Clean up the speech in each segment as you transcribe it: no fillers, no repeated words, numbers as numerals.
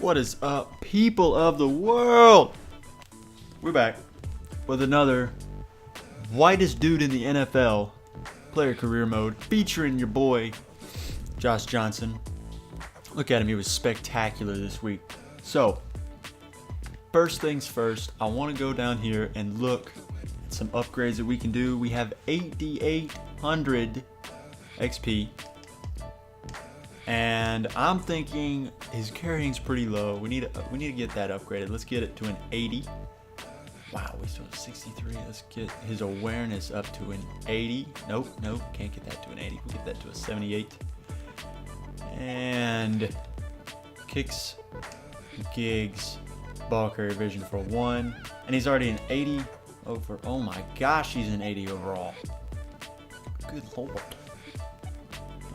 What is up, people of the world? We're back with another whitest dude in the NFL player career mode featuring your boy Josh Johnson. Look at him, he was spectacular this week. So, first things first, I want to go down here and look at some upgrades that we can do. We have 8,800 XP. And I'm thinking his carrying's pretty low. We need to get that upgraded. Let's get it to an 80. Wow, we still have 63. Let's get his awareness up to an 80. Nope, can't get that to an 80. We'll get that to a 78. And kicks, gigs, ball carrier vision for 1. And he's already an 80 over. Oh my gosh, he's an 80 overall. Good lord.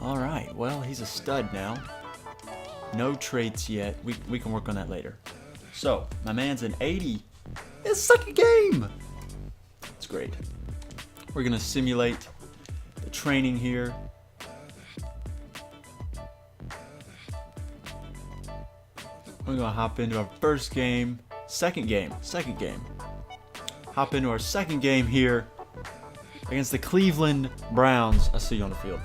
Alright, well, he's a stud now. No traits yet. We can work on that later. So, my man's an 80. His second game! That's great. We're going to simulate the training here. We're going to hop into our second game. Hop into our second game here against the Cleveland Browns. I'll see you on the field.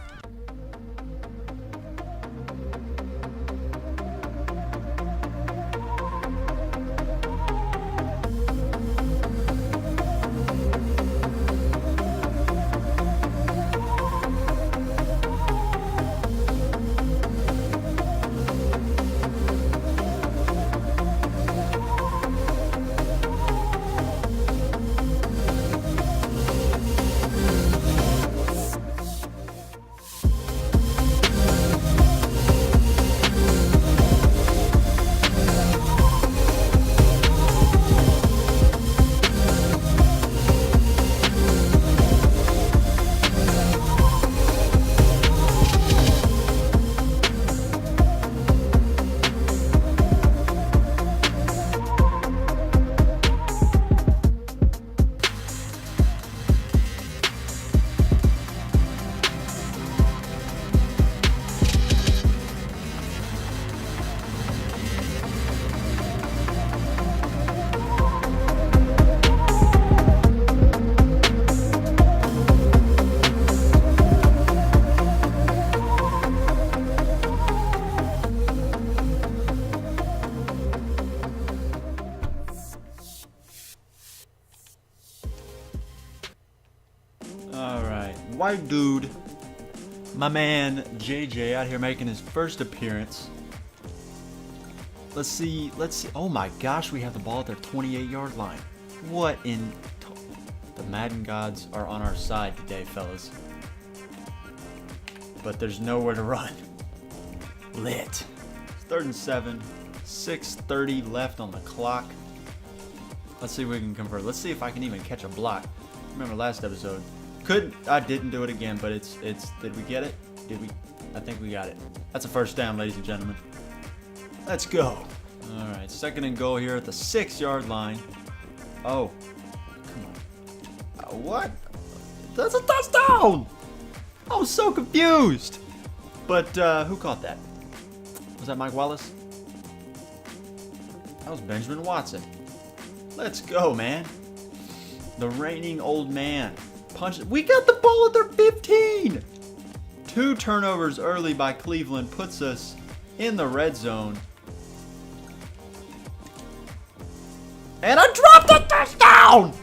White dude, my man JJ out here making his first appearance. Let's see. Oh my gosh, we have the ball at their 28-yard line. What in... The Madden gods are on our side today, fellas. But there's nowhere to run. Lit. It's 3rd and 7. 6:30 left on the clock. Let's see if we can convert. Let's see if I can even catch a block. Remember last episode? I didn't do it again, but it's did we get it? I think we got it. That's a first down, ladies and gentlemen. Let's go. All right, 2nd and goal here at the 6-yard line. Oh, come on. What? That's a touchdown! I was so confused. But who caught that? Was that Mike Wallace? That was Benjamin Watson. Let's go, man. The reigning old man. Punch it. We got the ball at their 15. 2 turnovers early by Cleveland puts us in the red zone. And I dropped a touchdown!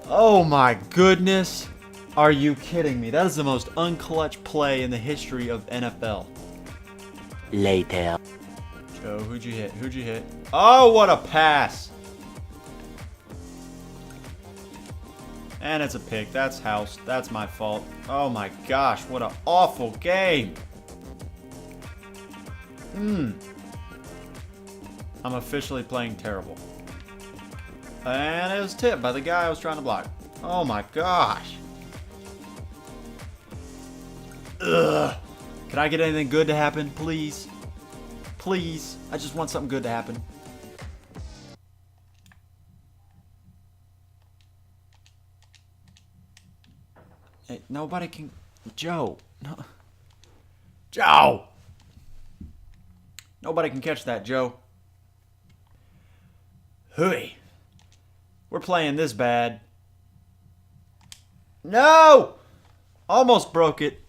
Oh my goodness. Are you kidding me? That is the most unclutch play in the history of NFL. Later. Joe, who'd you hit? Oh, what a pass. And it's a pick. That's house. That's my fault. Oh my gosh, what an awful game. I'm officially playing terrible. And it was tipped by the guy I was trying to block. Oh my gosh. Ugh. Can I get anything good to happen, please? Please. I just want something good to happen. Hey, nobody can... Joe. No. Joe! Nobody can catch that, Joe. Hooey. We're playing this bad. No! Almost broke it.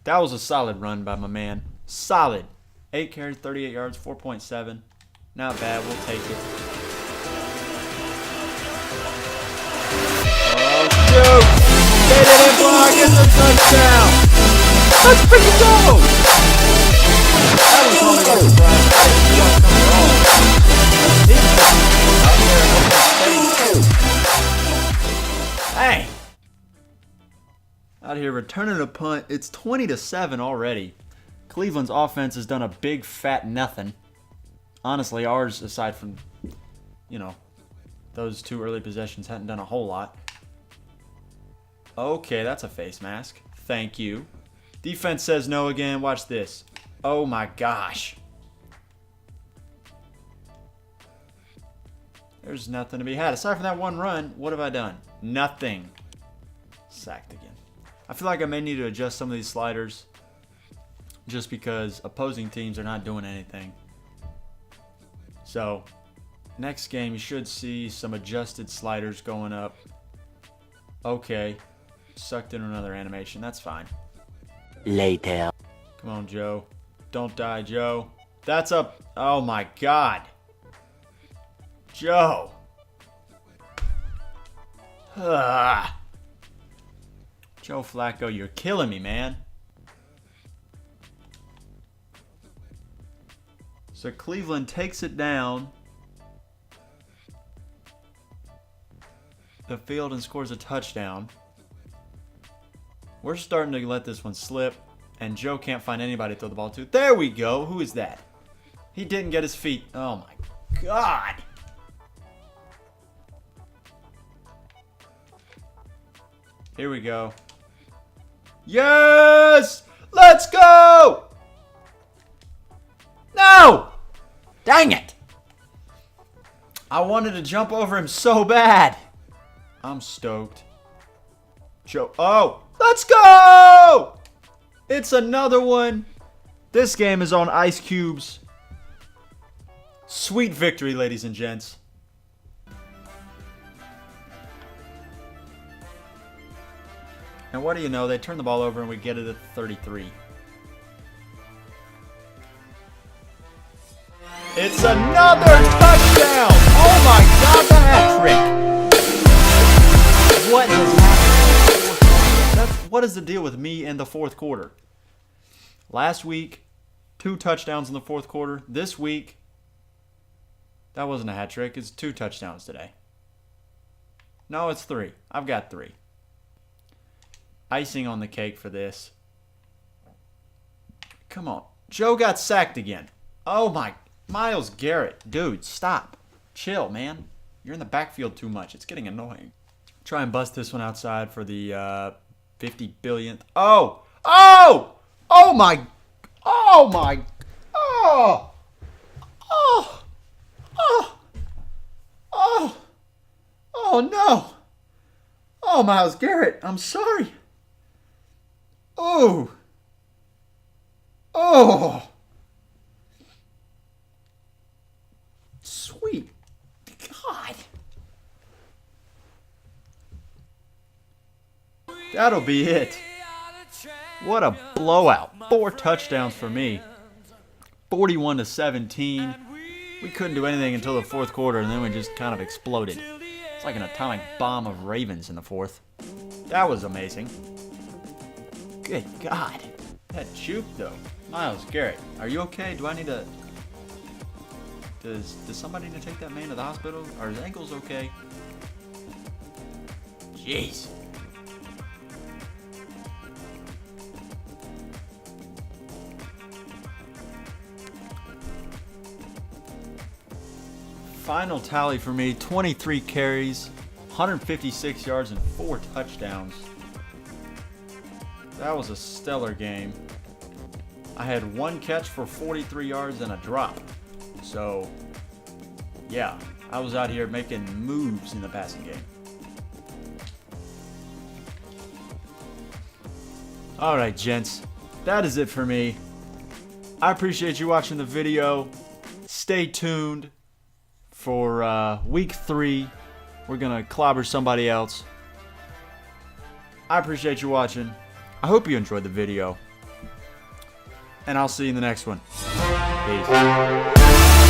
That was a solid run by my man. Solid. 8 carries, 38 yards, 4.7. Not bad. We'll take it. Oh, shoot! They didn't block. It's a touchdown. Let's freaking go! That was only a surprise. I didn't see that coming at all. Hey! Out here returning a punt. It's 20-7 already. Cleveland's offense has done a big fat nothing. Honestly, ours, aside from, those 2 early possessions, hadn't done a whole lot. Okay, that's a face mask. Thank you. Defense says no again. Watch this. Oh my gosh. There's nothing to be had. Aside from that one run, what have I done? Nothing. Sacked again. I feel like I may need to adjust some of these sliders just because opposing teams are not doing anything. So, next game you should see some adjusted sliders going up. Okay. Sucked in another animation. That's fine. Later. Come on, Joe. Don't die, Joe. That's up. Oh my God. Joe. Ah. Joe Flacco, you're killing me, man. So Cleveland takes it down the field and scores a touchdown. We're starting to let this one slip, and Joe can't find anybody to throw the ball to. There we go. Who is that? He didn't get his feet. Oh my God. Here we go. Yes! Let's go! No! Dang it! I wanted to jump over him so bad. I'm stoked. Joe. Oh! Let's go! It's another one. This game is on ice cubes. Sweet victory, ladies and gents. And what do you know? They turn the ball over and we get it at 33. It's another touchdown! Oh my God, the hat trick! What has happened? What is the deal with me in the fourth quarter? Last week, 2 touchdowns in the fourth quarter. This week, that wasn't a hat trick. It's 2 touchdowns today. No, it's 3. I've got 3. Icing on the cake for this. Come on. Joe got sacked again. Oh my. Myles Garrett. Dude, stop. Chill, man. You're in the backfield too much. It's getting annoying. Try and bust this one outside for the 50 billionth. Oh! Oh! Oh my. Oh my. Oh! Oh! Oh! Oh! Oh no! Oh, Myles Garrett. I'm sorry. Oh. Oh. Sweet God. That'll be it. What a blowout. 4 touchdowns for me. 41-17. We couldn't do anything until the fourth quarter, and then we just kind of exploded. It's like an atomic bomb of Ravens in the fourth. That was amazing. Good God. That juke, though. Myles Garrett, are you okay? Do I need to... Does somebody need to take that man to the hospital? Are his ankles okay? Jeez. Final tally for me, 23 carries, 156 yards, and 4 touchdowns. That was a stellar game. I had 1 catch for 43 yards and a drop. So, yeah, I was out here making moves in the passing game. All right, gents, that is it for me. I appreciate you watching the video. Stay tuned for week 3. We're going to clobber somebody else. I appreciate you watching. I hope you enjoyed the video. And I'll see you in the next one. Peace.